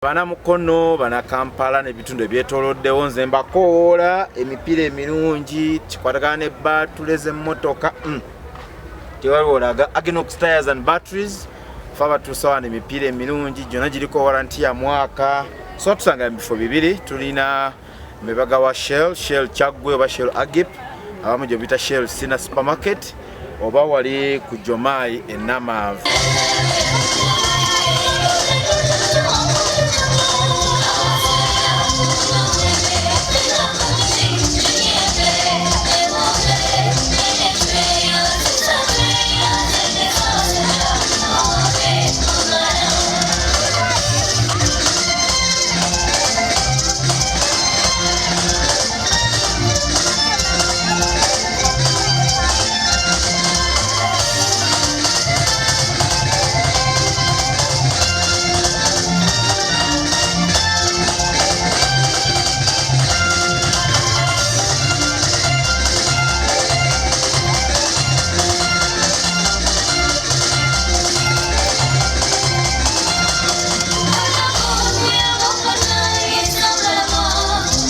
Bana Mukono, bana Kampala n'ebitundu ebyetooloddewo nze mbakoola emipiira emirungi kikwatagana ne batuleze emmotoka tewaliwo olaga Aginox tires and batteries faba tusawana emipiira emirungi gyonna giriko warranty ya mwaka so tusanga mu bifo bibiri tulina mebaga wa Shell Kyaggwe oba Shell Agip abamu gye bita Shell Sina Supermarket oba wali ku Jomayi e Namavu.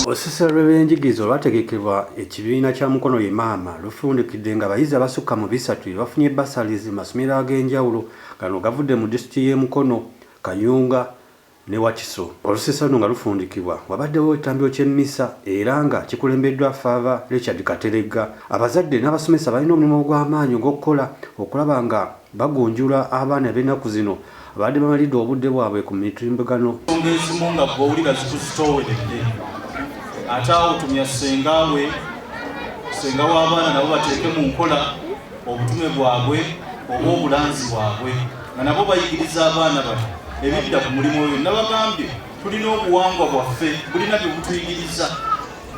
Olusisira lw'ebyenjigiriza olwategekebwa ekibiina kya Mukono ye Maama lufundikidde nga abayizi abasuka mu 3 bafunye barsuries mu masomero ag'enjawulo gano gavudde mu disitulikiti y'e Mukono, Kayunga ne Wakiso. Olusisira luno nga lufundikibwa wabaddewo ekitambiro ky'emmisa era nga kikulembeddwa Faava Richard Kateregga. Abazadde n'abasomesa balina omulimu gw'amaanyi ogw'okukola okulaba nga bagunjula abaana b'ennaku zino abadde bamalidde obudde bwabwe ku mitimbagano. Ezimu nga bw'owulira zikuzitooweredde ate awo tumya senga w'abaana nabo bateeke mu nkola obutume bwabwe oba obulanzi bwabwe nga nabo bayigiriza abaana bato ebidda ku mulimu oyo. Nabagambye tulina obuwangwa bwaffe bulina bye butuyigiriza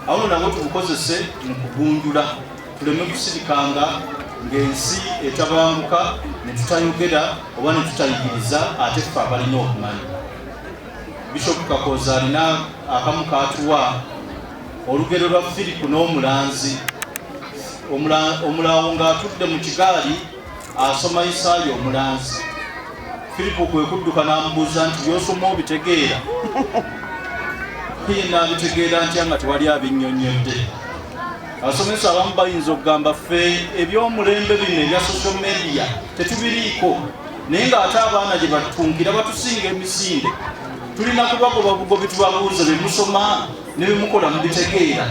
awo nabo tubukozese mu kugunjula tuleme kusirikanga ng'ensi etabanguka ne tutayogera oba ne tutayigiriza ate ffe abalina okumanya. Bishop Kakoza alina akamu katuwa olugero lwa Filipo n'omulanzi omulawo ng'atudde mu kigaali asoma Isaayo omulanzi. Filipo kwe kudduka n'amubuuza nti by'osoma obitegeera? Ye n'abitegeera ntya nga tewali abinnyonnyodde. Abasomesa abamu bayinza okugamba ffe eby'omulembe bino ebya social media tetubiriiko naye ng'ate abaana gye batutungira batusinga emisinde. Tulina kubagoba bugobi tubabuuze bye musoma ne bye mukola mubitegeera.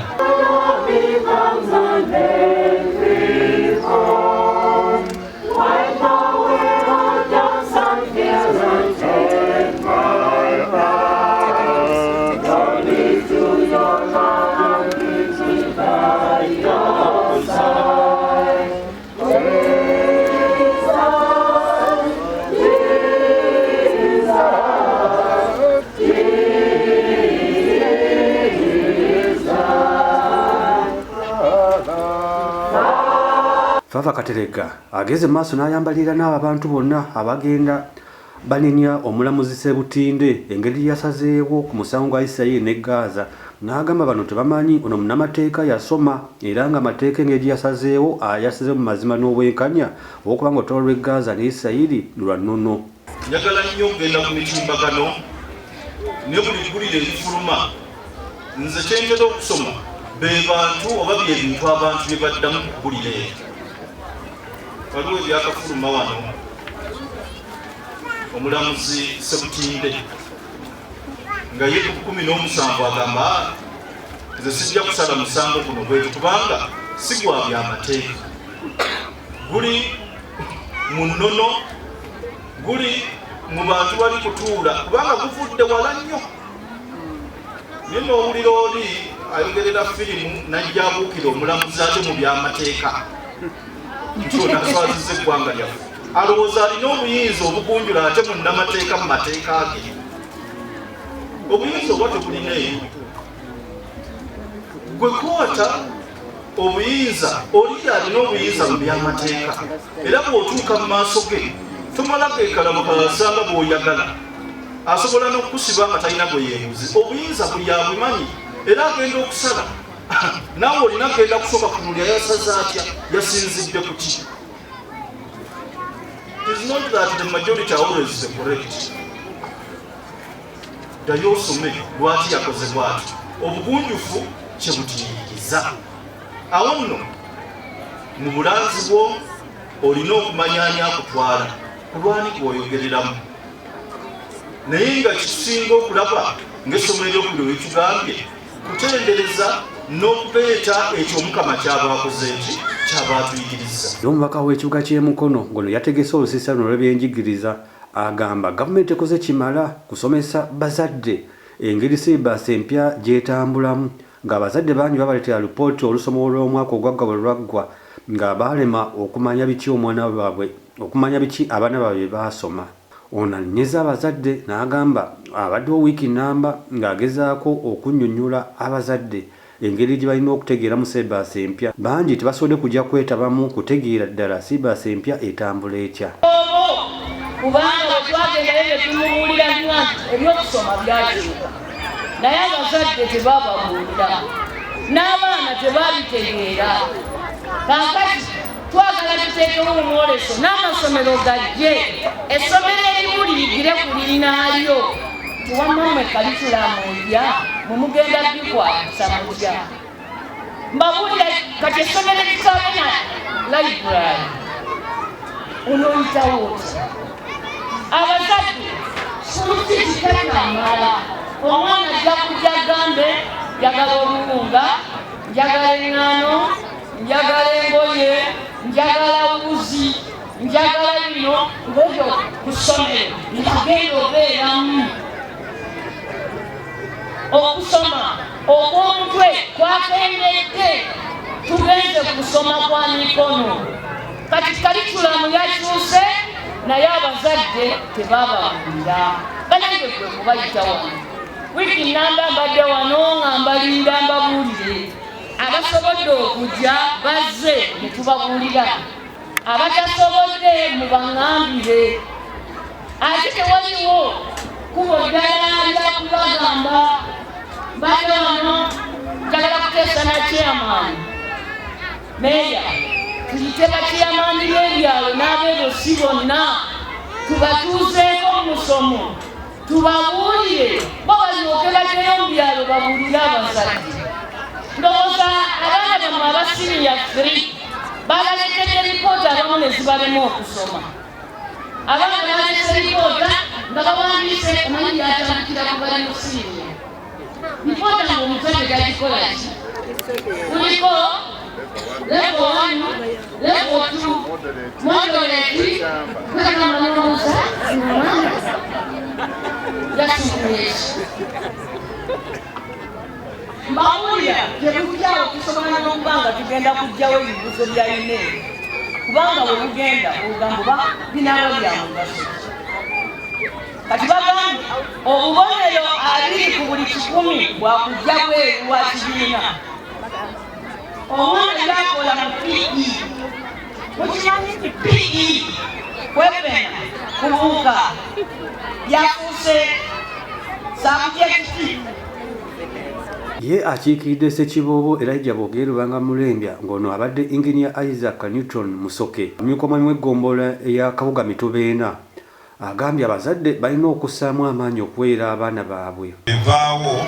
Faava Kateregga ageze maaso n'ayambalira n'abo abantu bonna abagenda banenya omulamuzi Sebutinde engeri yasazeewo ku musango gwa Isirayiri ne Gaza. N'agamba bano tebamanyi ono munnamateeka yasoma era nga amateeka engeri yasazeewo ayasazeewo mu mazima n'obwenkanya okuba nga olutalo lw'e Gaza ne Isirayiri lwa nnono. Njagala nnyo okugenda ku mitimbagano ne buli ggulire erifuluma nze kyengera okusoma be bantu oba bye bintu abantu bye baddamu ku ggulire. Waliwo ebyakafuluma wano omulamuzi Sebutinde nga ye ku 17 agamba nze sijja kusala musango guno bwetu kubanga si gwa byamateeka guli mu nnono guli mu bantu bali kutuula kubanga guvudde wala nnyo. Naye n'owulira oli ayogerera firimu najja abuukira omulamuzi ate mu byamateeka nkyona aswaziza eggwanga lyaffe alowooza alina obuyinza obugunjula ate munnamateeka mu mateeka ge. Obuyinza obwa tebulina eyo gwe kwota obuyinza oli alina obuyinza mu byamateeka era bw'otuuka mu maaso ge tomala geekalabo kalasanga bw'oyagala asobola n'okukusiba nga talina bwe yeebuzi. Obuyinza buli abumanyi era agenda okusala naawe olina agenda kusooka kunulya yasaza atya yasinzidde ku ki. It is not that the majority are always correct. ddayo osome lwaki yakoze bw'ati. Obugunjufu kye butiyiriza. Awo nno mu bulanzi bwo olina okumanya ani akutwala kulwani gwoyogereramu. Naye nga kisinga okulaba ng'essomero eryokubiri wekigambye kutendereza n'okubeeta ekyo Mukama kyaba akoze eki kyaba atuyigiriza. Omubaka w'ekibuga ky'e Mukono ngono yategese Olusisira olw'ebyenjigiriza agamba gavumenti ekoze kimala kusomesa bazadde engeri siribaasi empya gyetambulamu ng'abazadde bangi babaleetera lipooti olusoma olw'omwaka ogwaggwa bwe lwaggwa nga balema okumanya biki abaana baabwe baasoma. Ono annyeza abazadde n'agamba abaddewo wiiki nnamba ng'agezaako okunnyonnyola abazadde engeri gye balina okutegeeramu siribaasi empya. Bangi tebasobodde kujja kwetabamu kutegeera ddala siribaasi empya etambula etya. Kubanga bwetwagendayo ne tumubuulira nti ebyokusoma byakyuka naye abazadde tebababuulira n'abaana tebabitegeera. Kaakati twagala tuteekewo omwoleso n'amasomero gajje essomero erimu liyigire ku linnaalyo tiwammammwe kalikulamu mpya mwe mugenda bikwasa mutya. Mbabuulira kati essomero likabe na library onoyitawo otya? Abazadde suluti kitakamala omwana ajja kujja gambe njagala oluwunga, njagala eŋŋaano, njagala engoye, njagala wuzi, njagala bino ng'ebyo ku ssomero ng'agenda obeeramu. Okusoma okw'omutwe kwakendedde tugenze ku kusoma kwa mikono. Kati kalikulamu yakyuse naye abazadde tebababuulira. Banange kwe kubayita wano wiiki nnamba mbadde wano nga mbalinda mbabuulire. Abasobodde okujja bazze ne tubabuulira, abatasobodde mubaŋŋambire. Ate tewaliwo kubo ddala lyakubagamba mbadde wano njagala kuteesa na chairman meya tuyite bakiyamani b'ebyalo n'abeebosi bonna tubatuuzeeko musomo tubabuulire bo balyoke baddeyo mu byalo babuulire abazadde. Ndowooza abaana bammwe abasiniya 3 balaletedde lipoota abamu ne zibalema okusoma. Abaana balese lipoota nga bawandiise omanyi byatandikira ku bali mu siniya. Lipoota ng'omuzadde gagikola ki? Kuliko level 1, level 2, moderate, kwegamba n'omuza yasikuyeeki. Mbabuulira tebujjawo tusobola n'okuba nga tugenda kuggyawo ebibuzo bya email kubanga bwe bugenda olugamba oba binaaba bya mugaso. Kati bagambye obubonero 2 ku buli 100 bwakujja bweru wa kibiina. Omwana yakola mu PE. Mukimanyi nti PE kwepena kubuuka yafuuse sabjekiti. Ye akiikiridde Ssekiboobo Elijah Bogerubanga Mulembya ng'ono abadde Engineer Isaac Newton Musoke omukoma mw'eggombolola eya Kabuga Mitubeena agambye abazadde balina okussaamu amaanyi okuweera abaana baabwe. Envaawo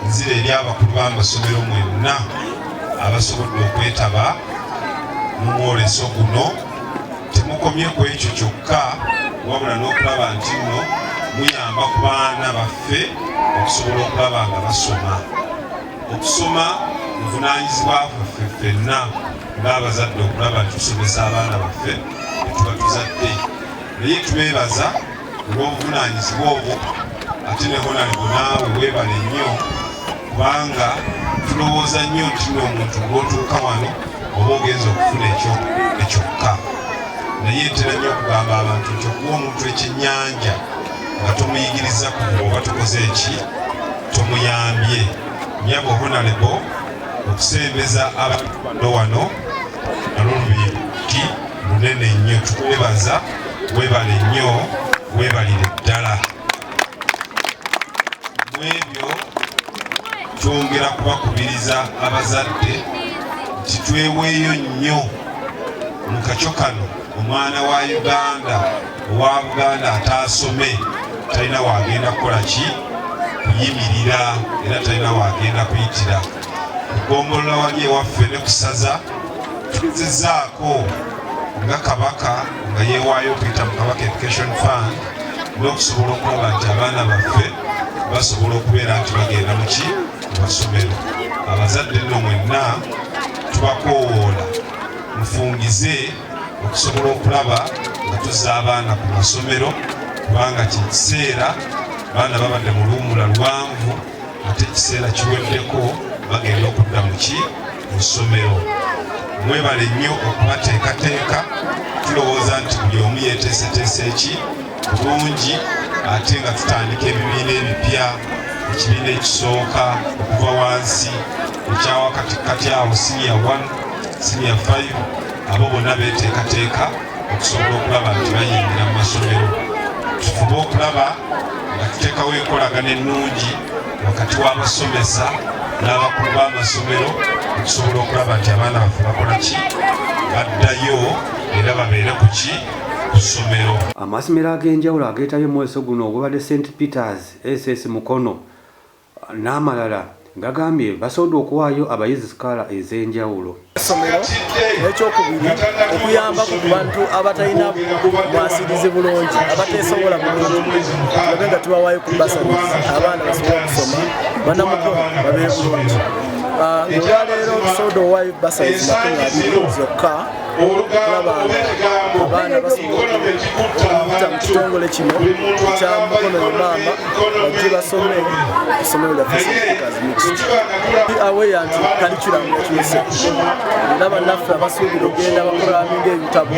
nzira eri abakulu b'amasomero mwenna abasobodde okwetaba mu mwoleso guno temukomye ku ekyo kyokka wabula n'okulaba nti nno muyamba ku baana baffe okusobola okulaba nga basoma. Okusoma buvunaanyizibwa ffe ffenna ng'abazadde okulaba nti tusomesa abaana baffe ne tuba tuzadde. Naye tubeebaza olw'obuvunaanyizibwa obwo ate ne honalebo naawe weebale nnyo kubanga tulowooza nnyo nti n'omuntu ng'otuuka wano oba ogenza okufuna ekyokka. Naye ntera nnyo okugamba abantu nti okuwa omuntu ekyennyanja nga tomuyigiriza ku oba tukoze eki tomuyambye. Nyabo honalebo okusembeza abantu wano nalwolubiiki lunene nnyo. Tukwebaza, weebale nnyo, weebalire ddala. Mu ebyo twongera kubakubiriza abazadde nti tweweeyo nnyo mu kakyo kano. Omwana wa Uganda owa Buganda ataasome talina wagenda kukola ki kuyimirira era talina wagenda kuyitira. Kugombolola wali ewaffe ne kusaza tugezezaako nga kabaka nga yeewaayo okuyita mu Kabaka Education Fund n'okusobola okulaba nti abaana baffe basobola okubeera nti bagenda mu masomero. Abazadde nno mwenna tubakoowoola mufungize okusobola okulaba nga tuzza abaana ku masomero kubanga kikiseera baana babadde mu luwummula luwanvu ate ekiseera kiweddeko bagenda okudda mu ssomero. Mwebale nnyo okubateekateeka, tulowooza nti buli omu yeeteeseteese bulungi ate nga tutandika ebibiina ebipya, ekibiina ekisooka okuva wansi ekyawakatikati awo senior 1 senior 5 abo bonna beeteekateeka okusobola okulaba nti bayingira mu masomero. Tufube okulaba nga tuteekawo enkolagana ennungi wakati w'abasomesa n'abakulu b'amasomero okusobola okulaba nti abaana baffe bakola ki, baddayo era babeere ku ssomero. Amasomero ag'enjawulo ageetabye omweso guno ogubadde St. Peters SS Mukono n'amalala gagambye basobodde okuwaayo abayizi sikaala ez'enjawulo. Essomero ekyokubiri okuyamba ku bantu abatalina mwasirizi bulungi abateesobola bulungi nga tubawaayo ku basaries abaana basobola okusoma bannamukono babeere bulungi. Olwaleero tusobodde owaayo basaries 20 zokka okulaba abaana basobola okuyita mu kitongole kino ekya Mukono ye Maama bajje basome essomero lyaffe St. Peters aweya nti kalikulamu yakyuse era bannaffe abasuubira okugenda bakolaminga ebitabo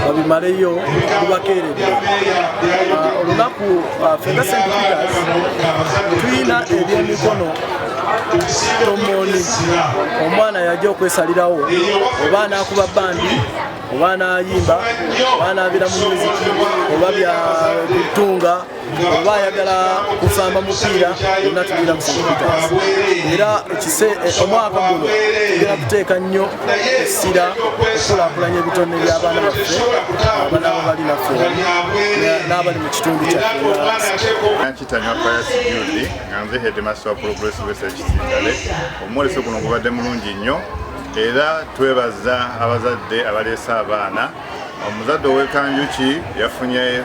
babimaleyo lubakeeredde. Olunaku fenga St. Peters tulina ebyemikono tomoni omwana yajja okwesalirawo oba anakuba bandi oba anayimba oba anabeera mu muziki oba bya kutunga oba ayagala kusamba mupiira yonna tugira mu St. Peters. Era omwaka guno tugenda kuteeka nnyo essira okukulaakulanya ebitone by'abaana baffe abanaba bali naffe n'abali mu kitundu kyaffe. Kitanywa Pius Jude nga nze headmaster wa Progressive Kitindale. Omwoleso guno gubadde mulungi nnyo era twebaza abazadde abaleese abaana. Omuzadde ow'Ekanjuki yafunye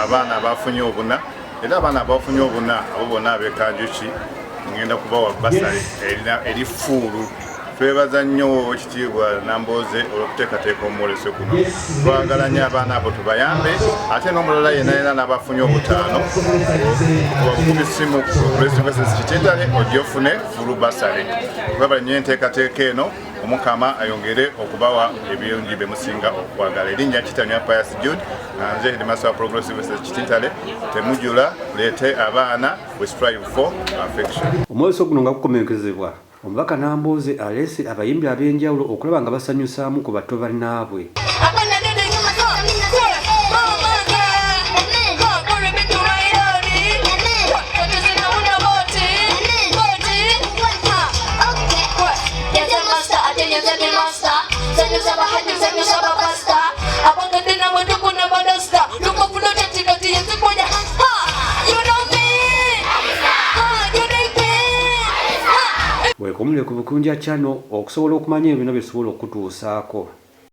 abaana abafunye obuna era abaana abafunye obuna abo bonna ab'Ekanjuki ngenda kubawa basale eri fuulu. Twebaza nnyo ekitiibwa Nambooze olw'okuteekateeka omwoleso guno. Twagala nnyo abaana abo tubayambe ate n'omulala yenna n'abafunye obutaano obukubi simu Progressive Kitindale ojja ofune fuulu basale. Twagala nnyo enteekateeka eno Omukama ayongere okubawa ebirungi bye musinga okwagala. Erinnya Kitanywa Pius Jude nze headmaster wa Progressive Kitindale. Temujula leete abaana we strive for affection. Omweso guno nga gukomekezebwa omubaka Nambooze aleese abayimbi ab'enjawulo okulaba nga basanyusaamu ku bato bannaabwe. Weekomule ku Bukunja Channel okusobola okumanya ebino bye tusobola okutuusaako.